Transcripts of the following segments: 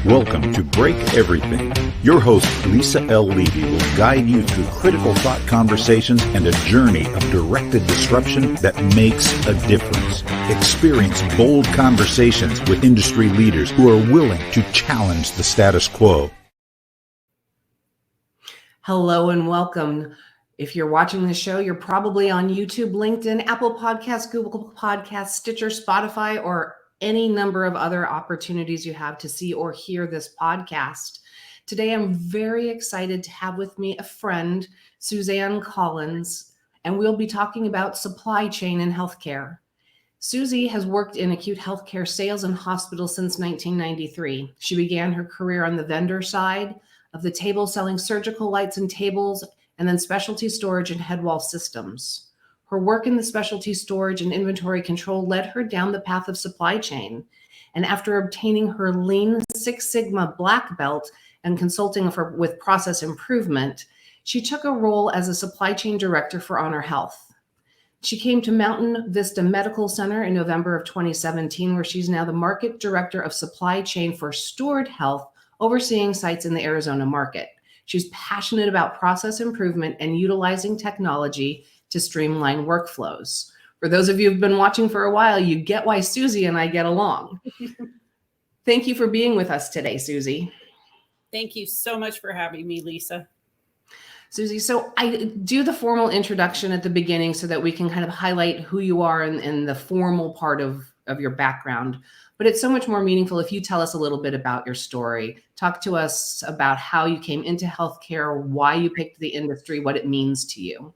Welcome to Break Everything. Your host, Lisa L. Levy, will guide you through critical thought conversations and a journey of directed disruption that makes a difference. Experience bold conversations with industry leaders who are willing to challenge the status quo. Hello and welcome. If you're watching the show, you're probably on YouTube, LinkedIn, Apple Podcasts, Google Podcasts, Stitcher, Spotify, or any number of other opportunities you have to see or hear this podcast. Today, I'm very excited to have with me a friend, Suzanne Collins, and we'll be talking about supply chain in healthcare. Suzi has worked in acute healthcare sales and hospitals since 1993. She began her career on the vendor side of the table, selling surgical lights and tables, and then specialty storage and headwall systems. Her work in the specialty storage and inventory control led her down the path of supply chain. And after obtaining her Lean Six Sigma black belt and consulting with process improvement, she took a role as a supply chain director for Honor Health. She came to Mountain Vista Medical Center in November of 2017, where she's now the market director of supply chain for Steward Health, overseeing sites in the Arizona market. She's passionate about process improvement and utilizing technology to streamline workflows. For those of you who've been watching for a while, you get why Suzi and I get along. Thank you for being with us today, Suzi. Thank you so much for having me, Lisa. Suzi, so I do the formal introduction at the beginning so that we can kind of highlight who you are and the formal part of your background. But it's so much more meaningful if you tell us a little bit about your story. Talk to us about how you came into healthcare, why you picked the industry, what it means to you.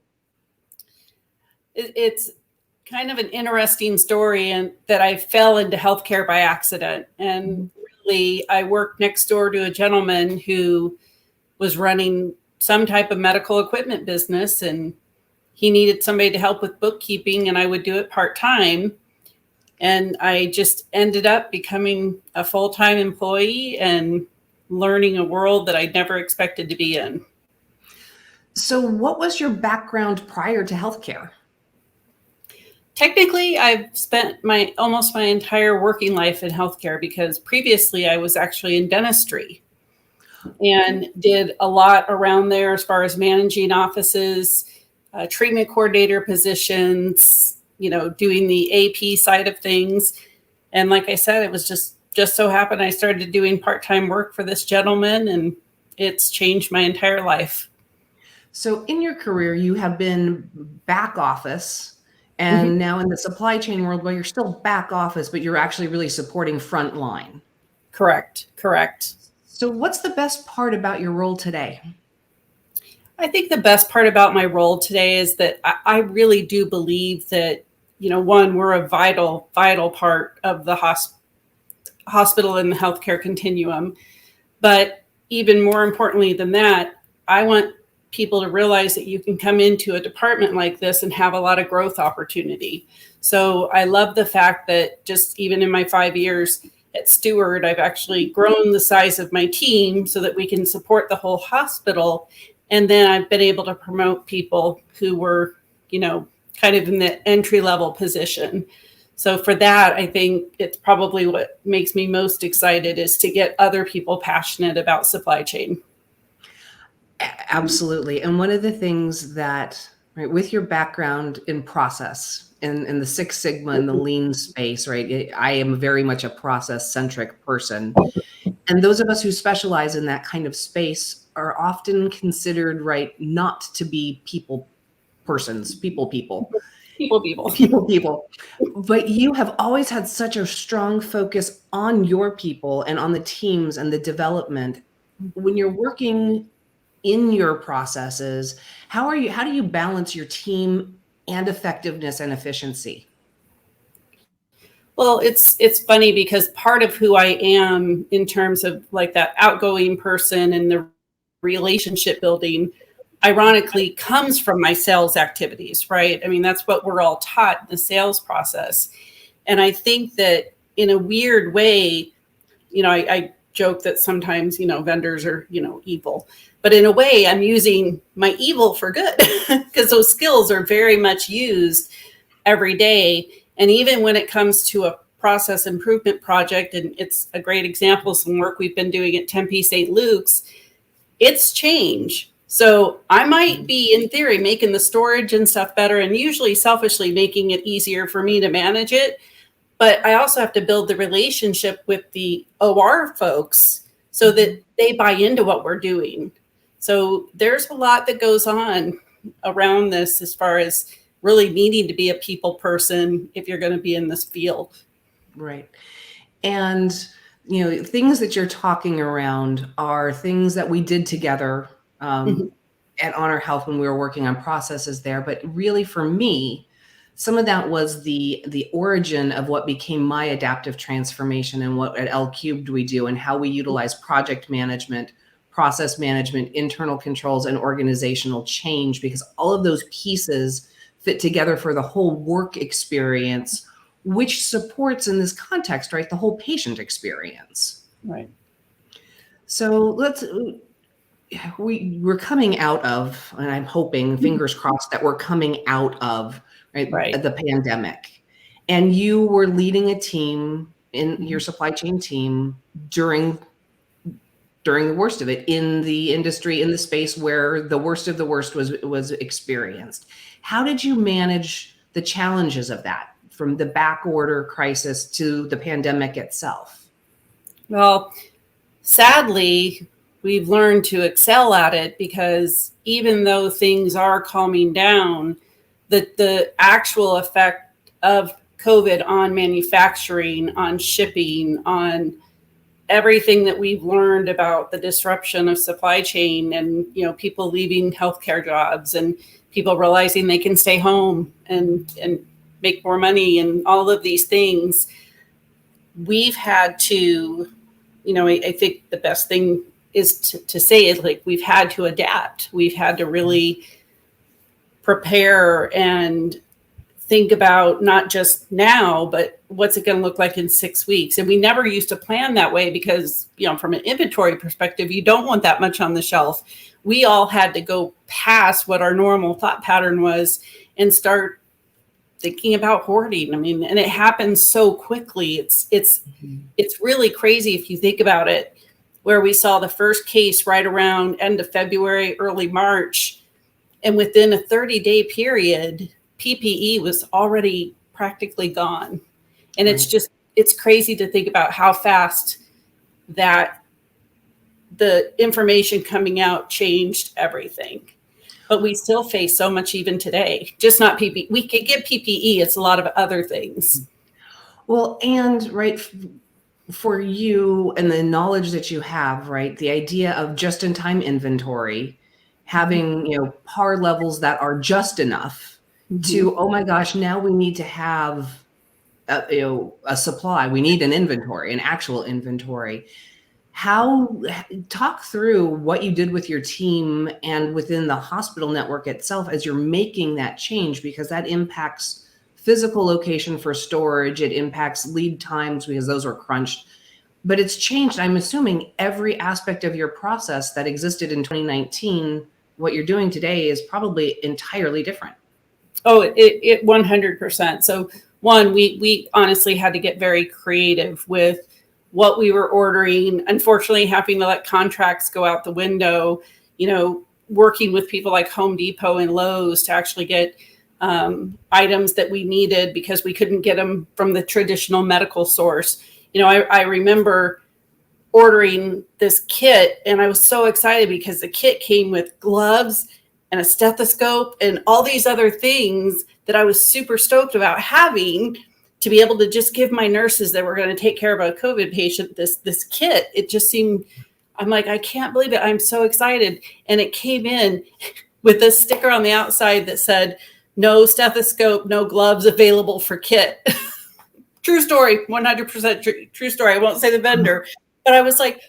It's kind of an interesting story, and that I fell into healthcare by accident. And really, I worked next door to a gentleman who was running some type of medical equipment business, and he needed somebody to help with bookkeeping, and I would do it part-time. And I just ended up becoming a full-time employee and learning a world that I never expected to be in. So what was your background prior to healthcare? Technically, I've spent almost my entire working life in healthcare, because previously I was actually in dentistry and did a lot around there as far as managing offices, treatment coordinator positions, doing the AP side of things. And like I said, it was just so happened I started doing part-time work for this gentleman, and it's changed my entire life. So in your career, you have been back office and now in the supply chain world, where you're still back office, but you're actually really supporting front line. Correct. So what's the best part about your role today? I think the best part about my role today is that I really do believe that, one, we're a vital part of the hospital and the healthcare continuum. But even more importantly than that, I want people to realize that you can come into a department like this and have a lot of growth opportunity. So I love the fact that just even in my 5 years at Steward, I've actually grown the size of my team so that we can support the whole hospital. And then I've been able to promote people who were, kind of in the entry-level position. So for that, I think it's probably what makes me most excited, is to get other people passionate about supply chain. Absolutely. And one of the things that, right, with your background in process, in the Six Sigma and the lean space, right, I am very much a process-centric person. And those of us who specialize in that kind of space are often considered, right, not to be people. But you have always had such a strong focus on your people and on the teams and the development. When you're working in your processes, how do you balance your team and effectiveness and efficiency? Well, it's funny, because part of who I am in terms of like that outgoing person and the relationship building, ironically, comes from my sales activities, right? I mean, that's what we're all taught in the sales process. And I think that in a weird way, I joke that sometimes, vendors are, evil. But in a way, I'm using my evil for good, because those skills are very much used every day. And even when it comes to a process improvement project, and it's a great example of some work we've been doing at Tempe St. Luke's. It's change. So I might be, in theory, making the storage and stuff better, and usually selfishly making it easier for me to manage it. But I also have to build the relationship with the OR folks so that they buy into what we're doing. So there's a lot that goes on around this as far as really needing to be a people person if you're going to be in this field. Right. And, things that you're talking around are things that we did together at Honor Health when we were working on processes there. But really, for me, some of that was the origin of what became my adaptive transformation and what at Lcubed we do and how we utilize project management, process management, internal controls, and organizational change, because all of those pieces fit together for the whole work experience, which supports in this context, right, the whole patient experience. Right. So we're coming out of, and I'm hoping, fingers crossed, that we're coming out of the pandemic. And you were leading a team in your supply chain team during the worst of it, in the industry, in the space where the worst of the worst was experienced. How did you manage the challenges of that, from the back order crisis to the pandemic itself? Well, sadly, we've learned to excel at it, because even though things are calming down, the actual effect of COVID on manufacturing, on shipping, on everything that we've learned about the disruption of supply chain, and people leaving healthcare jobs and people realizing they can stay home and make more money and all of these things, we've had to, I think the best thing is to say it, like, we've had to adapt. We've had to really prepare and think about not just now, but what's it going to look like in 6 weeks. And we never used to plan that way because, from an inventory perspective, you don't want that much on the shelf. We all had to go past what our normal thought pattern was and start thinking about hoarding. And it happens so quickly. It's really crazy if you think about it, where we saw the first case right around end of February, early March. And within a 30-day period, PPE was already practically gone. And it's crazy to think about how fast that the information coming out changed everything. But we still face so much even today, just not PPE. We could get PPE, it's a lot of other things. Well, and for you and the knowledge that you have, the idea of just-in-time inventory, having, par levels that are just enough to, oh my gosh, now we need to have a supply. We need an inventory, an actual inventory. Talk through what you did with your team and within the hospital network itself as you're making that change, because that impacts physical location for storage. It impacts lead times because those are crunched, but it's changed. I'm assuming every aspect of your process that existed in 2019, what you're doing today is probably entirely different. Oh, it 100%. So one, we honestly had to get very creative with what we were ordering. Unfortunately, having to let contracts go out the window, working with people like Home Depot and Lowe's to actually get items that we needed because we couldn't get them from the traditional medical source. I remember ordering this kit, and I was so excited because the kit came with gloves and a stethoscope and all these other things that I was super stoked about having to be able to just give my nurses that were going to take care of a COVID patient this kit. It just seemed, I'm like, I can't believe it. I'm so excited. And it came in with this sticker on the outside that said, no stethoscope, no gloves available for kit. True story, 100% true story. I won't say the vendor, but I was like,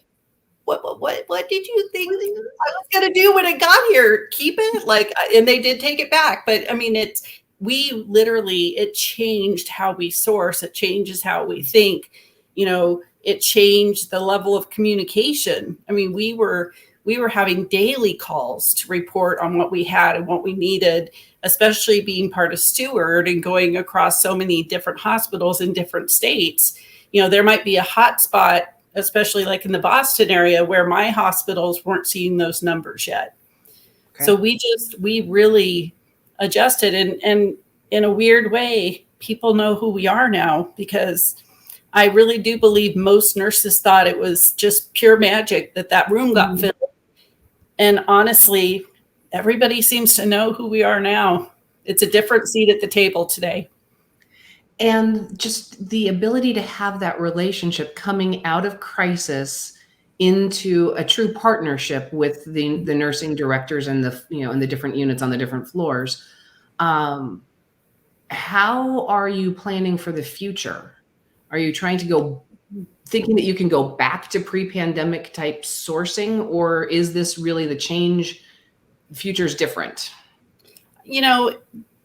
what did you think I was going to do when it got here? Keep it? And they did take it back. But it changed how we source. It changes how we think. It changed the level of communication. We were we were having daily calls to report on what we had and what we needed, especially being part of Steward and going across so many different hospitals in different states. There might be a hot spot, especially like in the Boston area, where my hospitals weren't seeing those numbers yet. Okay. So we really adjusted, and in a weird way, people know who we are now, because I really do believe most nurses thought it was just pure magic that room got filled. And honestly, everybody seems to know who we are now. It's a different seat at the table today. And just the ability to have that relationship coming out of crisis into a true partnership with the nursing directors and the different units on the different floors. How are you planning for the future? Are you trying to thinking that you can go back to pre-pandemic type sourcing, or is this really the change? The future's different.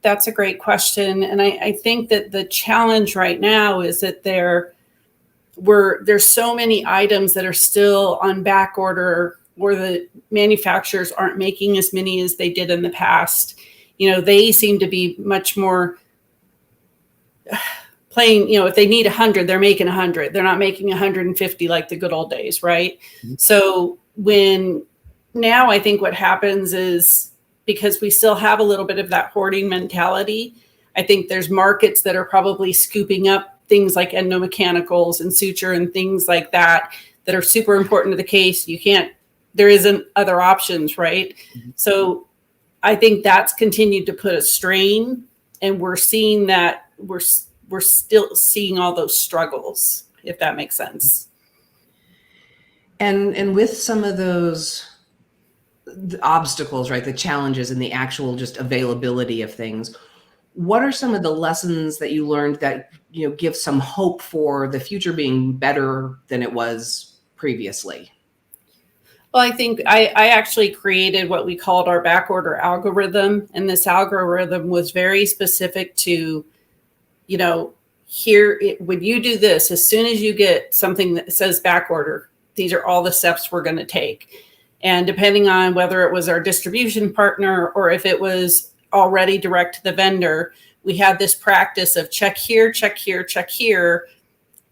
That's a great question. And I think that the challenge right now is that there's so many items that are still on back order, or the manufacturers aren't making as many as they did in the past. They seem to be much more playing, if they need 100, they're making 100. They're not making 150 like the good old days, right? Mm-hmm. So now I think what happens is, because we still have a little bit of that hoarding mentality, I think there's markets that are probably scooping up things like endomechanicals and suture and things like that are super important to the case. There isn't other options, right? Mm-hmm. So I think that's continued to put a strain, and we're seeing that we're still seeing all those struggles, if that makes sense. And with some of those the obstacles, right, the challenges and the actual just availability of things, what are some of the lessons that you learned that give some hope for the future being better than it was previously? Well, I think I actually created what we called our back order algorithm, and this algorithm was very specific to when you do this, as soon as you get something that says back order, these are all the steps we're going to take. And depending on whether it was our distribution partner or if it was already direct to the vendor, we had this practice of check here, check here, check here.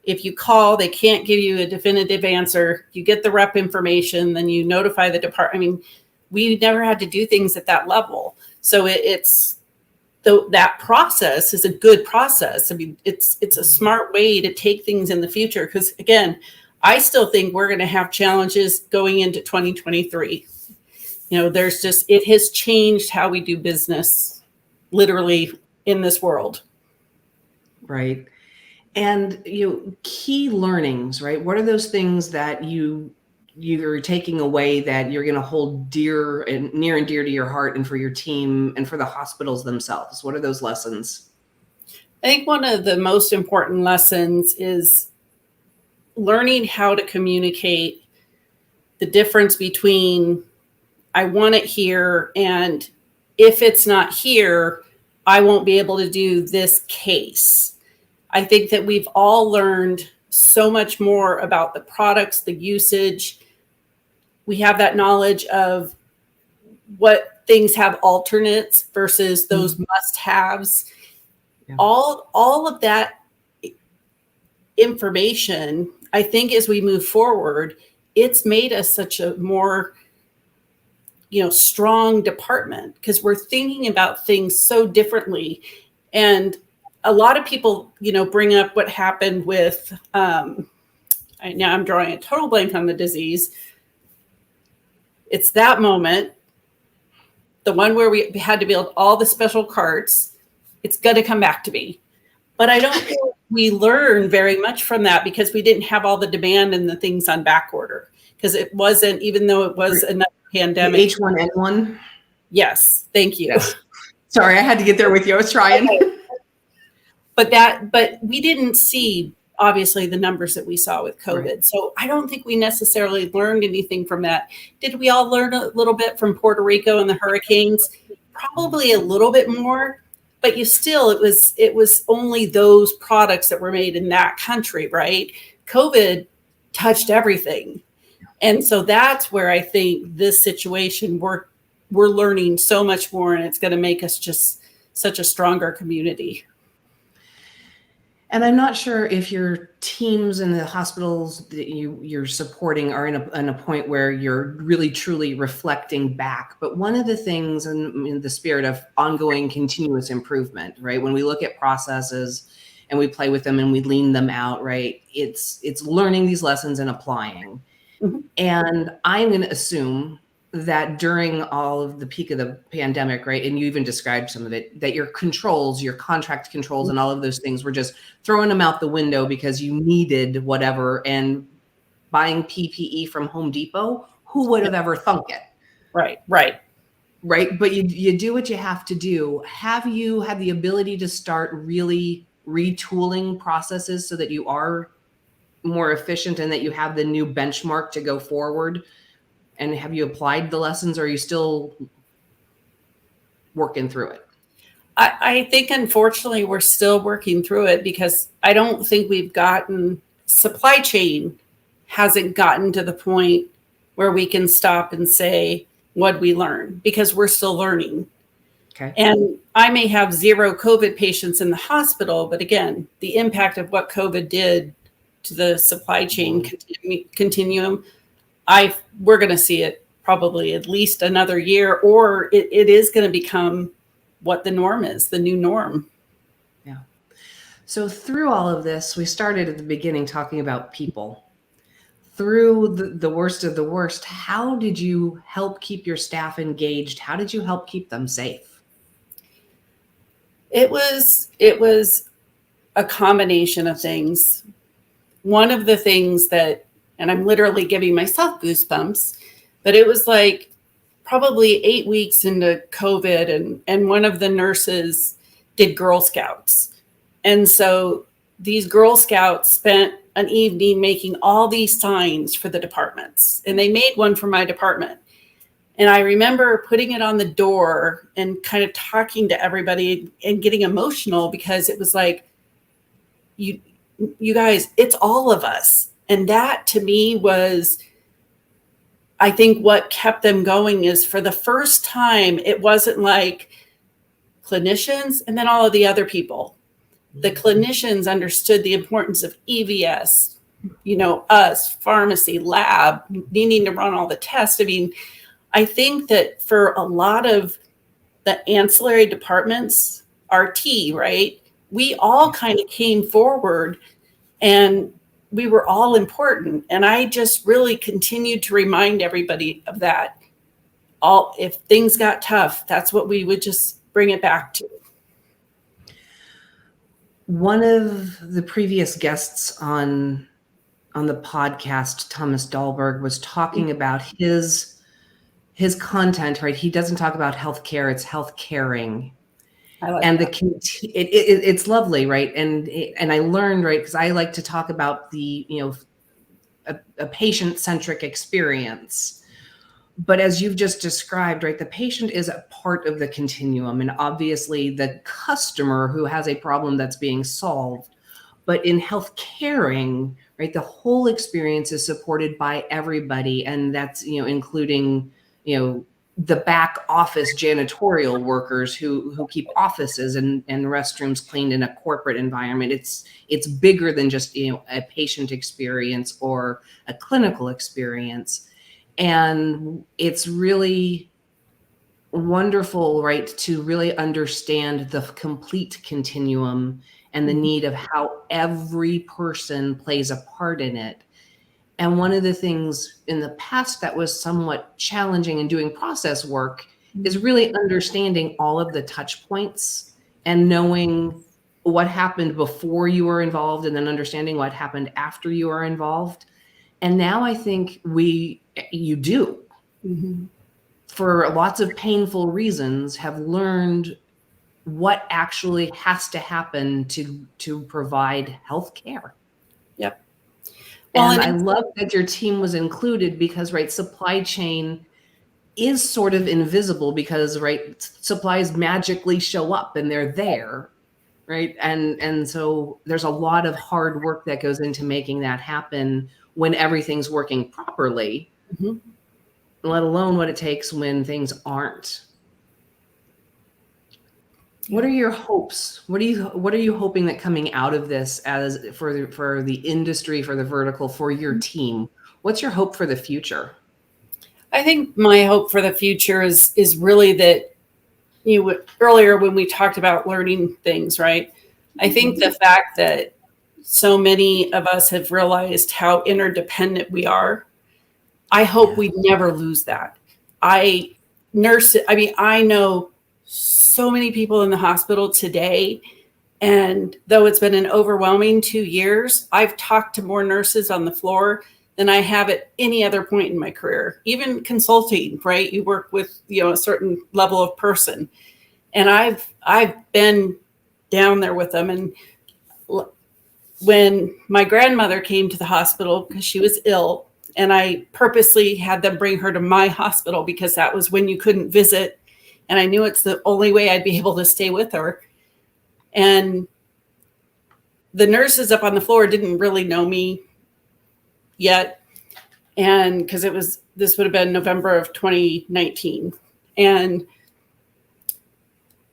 If you call, they can't give you a definitive answer. You get the rep information, then you notify the department. We never had to do things at that level. So that process is a good process. It's a smart way to take things in the future, because again, I still think we're going to have challenges going into 2023. It has changed how we do business, literally, in this world. Right. And key learnings, right? What are those things that you're taking away that you're going to hold near and dear to your heart, and for your team and for the hospitals themselves? What are those lessons? I think one of the most important lessons is learning how to communicate the difference between I want it here, and if it's not here, I won't be able to do this case. I think that we've all learned so much more about the products, the usage. We have that knowledge of what things have alternates versus those must-haves. Yeah. All of that information, I think as we move forward, it's made us such a more strong department, because we're thinking about things so differently. And a lot of people, bring up what happened with, now I'm drawing a total blank on the disease. It's that moment, the one where we had to build all the special carts. It's going to come back to me. But I don't think we learned very much from that, because we didn't have all the demand and the things on back order, because it wasn't, even though it was another pandemic. H1N1? Yes. Thank you. Yes. Sorry, I had to get there with you. I was trying. Okay. But we didn't see, obviously, the numbers that we saw with COVID. Right. So I don't think we necessarily learned anything from that. Did we all learn a little bit from Puerto Rico and the hurricanes? Probably a little bit more, but it was only those products that were made in that country, right? COVID touched everything. And so that's where I think this situation, we're learning so much more, and it's going to make us just such a stronger community. And I'm not sure if your teams in the hospitals that you're supporting are in a point where you're really truly reflecting back. But one of the things in the spirit of ongoing continuous improvement, right? When we look at processes and we play with them and we lean them out, right? It's learning these lessons and applying. Mm-hmm. And I'm going to assume that during all of the peak of the pandemic, right, and you even described some of it, that your controls, your contract controls and all of those things were just throwing them out the window because you needed whatever, and buying PPE from Home Depot, who would have ever thunk it? Right. But you do what you have to do. Have you had the ability to start really retooling processes so that you are more efficient and that you have the new benchmark to go forward? And have you applied the lessons, or are you still working through it? I think, unfortunately, we're still working through it, because I don't think supply chain hasn't gotten to the point where we can stop and say, what we learn, because we're still learning. Okay. And I may have 0 COVID patients in the hospital, but again, the impact of what COVID did to the supply chain continuum, we're going to see it probably at least another year, or it is going to become what the norm is, the new norm. Yeah. So through all of this, we started at the beginning talking about people. Through the worst of the worst, how did you help keep your staff engaged? How did you help keep them safe? It was a combination of things. One of the things that, and I'm literally giving myself goosebumps, but it was like probably 8 weeks into COVID, and one of the nurses did Girl Scouts. And so these Girl Scouts spent an evening making all these signs for the departments, and they made one for my department. And I remember putting it on the door and kind of talking to everybody and getting emotional, because it was like, you guys, it's all of us. And that to me was, I think, what kept them going. Is for the first time, it wasn't like clinicians and then all of the other people. The clinicians understood the importance of EVS, us, pharmacy, lab, needing to run all the tests. I mean, I think that for a lot of the ancillary departments, RT, right, we all kind of came forward, and we were all important. And I just really continued to remind everybody of that. If things got tough, that's what we would just bring it back to. One of the previous guests on the podcast, Thomas Dahlberg, was talking about his content, right? He doesn't talk about healthcare, it's health caring. I like and that. It's lovely, right? And I learned, right, because I like to talk about the a patient-centric experience. But as you've just described, right, the patient is a part of the continuum, and obviously the customer who has a problem that's being solved. But in health caring, right, the whole experience is supported by everybody, and that's including the back office janitorial workers who keep offices and restrooms cleaned in a corporate environment. It's bigger than just a patient experience or a clinical experience. And it's really wonderful, right, to really understand the complete continuum and the need of how every person plays a part in it. And one of the things in the past that was somewhat challenging in doing process work is really understanding all of the touch points and knowing what happened before you were involved, and then understanding what happened after you were involved. And now I think you do, for lots of painful reasons, have learned what actually has to happen to provide health care. Yep. And I love that your team was included, because, right, supply chain is sort of invisible, because, right, supplies magically show up and they're there. right? And so there's a lot of hard work that goes into making that happen when everything's working properly, let alone what it takes when things aren't. What are your hopes? What are you hoping that coming out of this as for the industry, for the vertical, for your team? What's your hope for the future? I think my hope for the future is really that, earlier when we talked about learning things, right? I think the fact that so many of us have realized how interdependent we are, I hope we never lose that. I know so many people in the hospital today, and though it's been an overwhelming 2 years, I've talked to more nurses on the floor than I have at any other point in my career. Even consulting, right? You work with, a certain level of person. And I've been down there with them. And when my grandmother came to the hospital because she was ill, and I purposely had them bring her to my hospital because that was when you couldn't visit. And I knew it's the only way I'd be able to stay with her. And the nurses up on the floor didn't really know me yet. And because this would have been November of 2019. And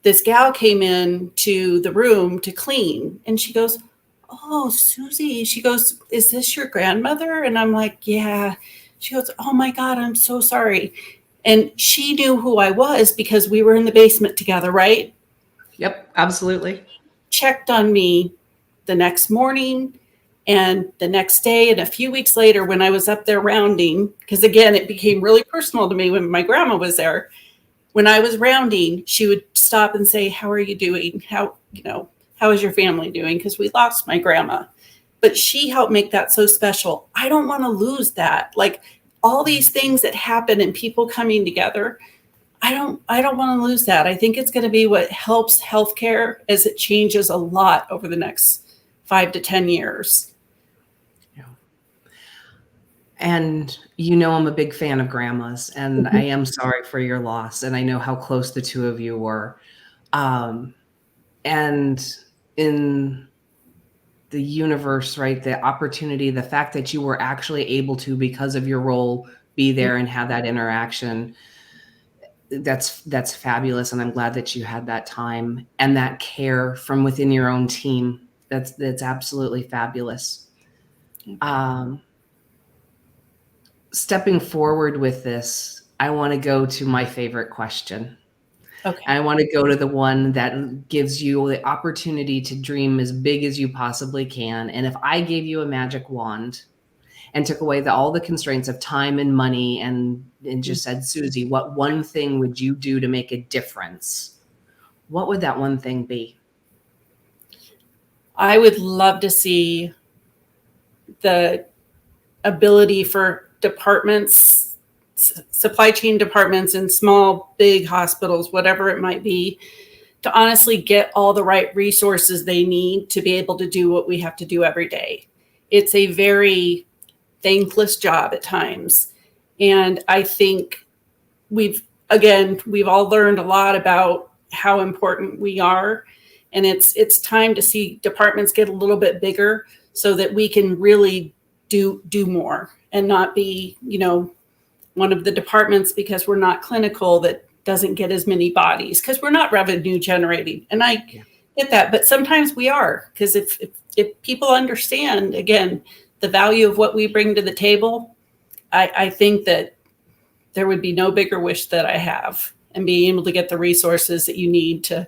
this gal came in to the room to clean, and she goes, "Oh, Suzi." She goes, "Is this your grandmother?" And I'm like, "Yeah." She goes, "Oh my God, I'm so sorry." And she knew who I was because we were in the basement together, right? Yep, absolutely. Checked on me the next morning and the next day. And a few weeks later, when I was up there rounding, because again, it became really personal to me when my grandma was there. When I was rounding, she would stop and say, "How are you doing? How is your family doing?" Because we lost my grandma. But she helped make that so special. I don't want to lose that. Like all these things that happen and people coming together, I don't want to lose that. I think it's going to be what helps healthcare as it changes a lot over the next 5 to 10 years. And I'm a big fan of grandmas, and I am sorry for your loss, and I know how close the two of you were. And in the universe, right, the opportunity, the fact that you were actually able to, because of your role, be there and have that interaction, that's fabulous. And I'm glad that you had that time and that care from within your own team. That's absolutely fabulous. Stepping forward with this, I want to go to my favorite question. Okay. I want to go to the one that gives you the opportunity to dream as big as you possibly can. And if I gave you a magic wand and took away all the constraints of time and money and just said, "Suzi, what one thing would you do to make a difference?" What would that one thing be? I would love to see the ability for departments, supply chain departments in small, big hospitals, whatever it might be, to honestly get all the right resources they need to be able to do what we have to do every day. It's a very thankless job at times. And I think we've all learned a lot about how important we are. And it's time to see departments get a little bit bigger so that we can really do more and not be, one of the departments because we're not clinical that doesn't get as many bodies because we're not revenue generating. And I get that, but sometimes we are, because if people understand, again, the value of what we bring to the table, I think that there would be no bigger wish that I have, and being able to get the resources that you need to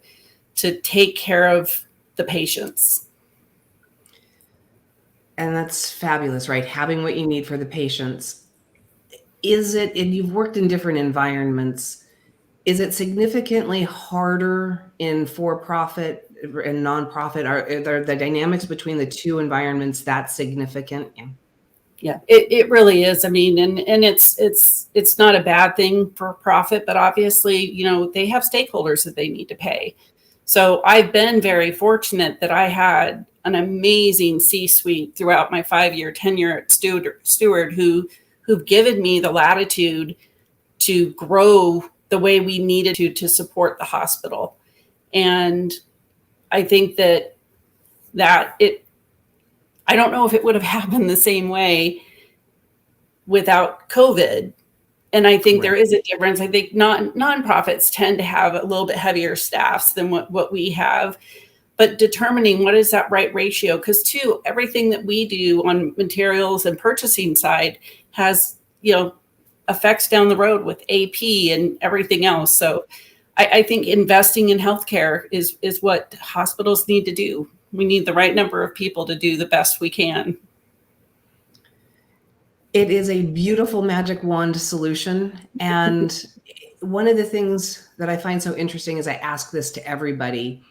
take care of the patients. And that's fabulous, right? Having what you need for the patients. And you've worked in different environments, is it significantly harder in for-profit and nonprofit? Are the dynamics between the two environments that significant? Yeah, it really is. I mean, and it's not a bad thing for profit, but obviously, they have stakeholders that they need to pay. So I've been very fortunate that I had an amazing C-suite throughout my 5-year tenure at Steward who've given me the latitude to grow the way we needed to support the hospital. And I think that I don't know if it would have happened the same way without COVID. And I think there is a difference. I think nonprofits tend to have a little bit heavier staffs than what we have, but determining what is that right ratio, because too, everything that we do on materials and purchasing side has, effects down the road with AP and everything else. So I think investing in healthcare is what hospitals need to do. We need the right number of people to do the best we can. It is a beautiful magic wand solution. And one of the things that I find so interesting is I ask this to everybody.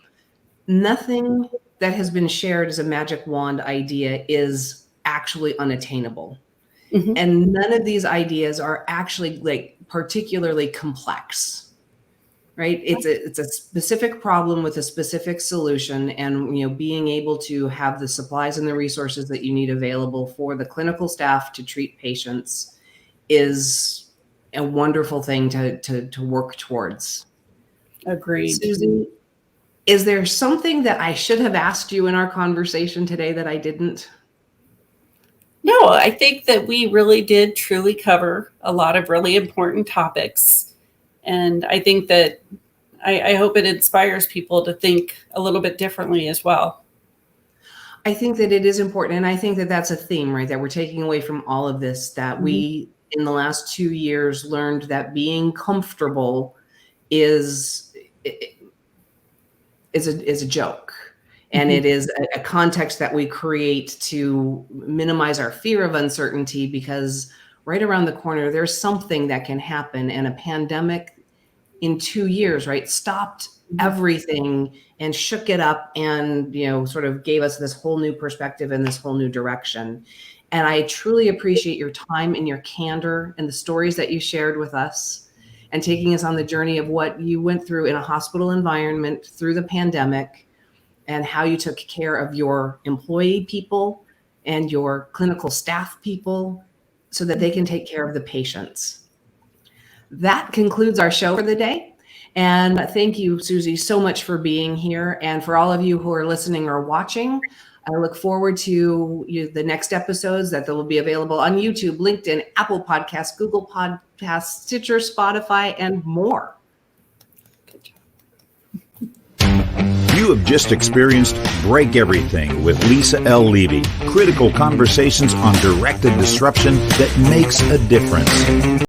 Nothing that has been shared as a magic wand idea is actually unattainable. Mm-hmm. And none of these ideas are actually particularly complex. Right? It's a specific problem with a specific solution, and being able to have the supplies and the resources that you need available for the clinical staff to treat patients is a wonderful thing to work towards. Agreed. Suzi, is there something that I should have asked you in our conversation today that I didn't? No, I think that we really did truly cover a lot of really important topics. And I think that I hope it inspires people to think a little bit differently as well. I think that it is important. And I think that that's a theme, right, that we're taking away from all of this, that we, in the last 2 years, learned that being comfortable is a joke. And it is a context that we create to minimize our fear of uncertainty, because right around the corner, there's something that can happen. And a pandemic in 2 years, right, stopped everything and shook it up and, sort of gave us this whole new perspective and this whole new direction. And I truly appreciate your time and your candor and the stories that you shared with us, and taking us on the journey of what you went through in a hospital environment through the pandemic, and how you took care of your employee people and your clinical staff people so that they can take care of the patients. That concludes our show for the day. And thank you, Suzi, so much for being here. And for all of you who are listening or watching, I look forward to the next episodes that will be available on YouTube, LinkedIn, Apple Podcasts, Google Podcasts, Stitcher, Spotify, and more. You have just experienced Break Everything with Lisa L. Levy. Critical conversations on directed disruption that makes a difference.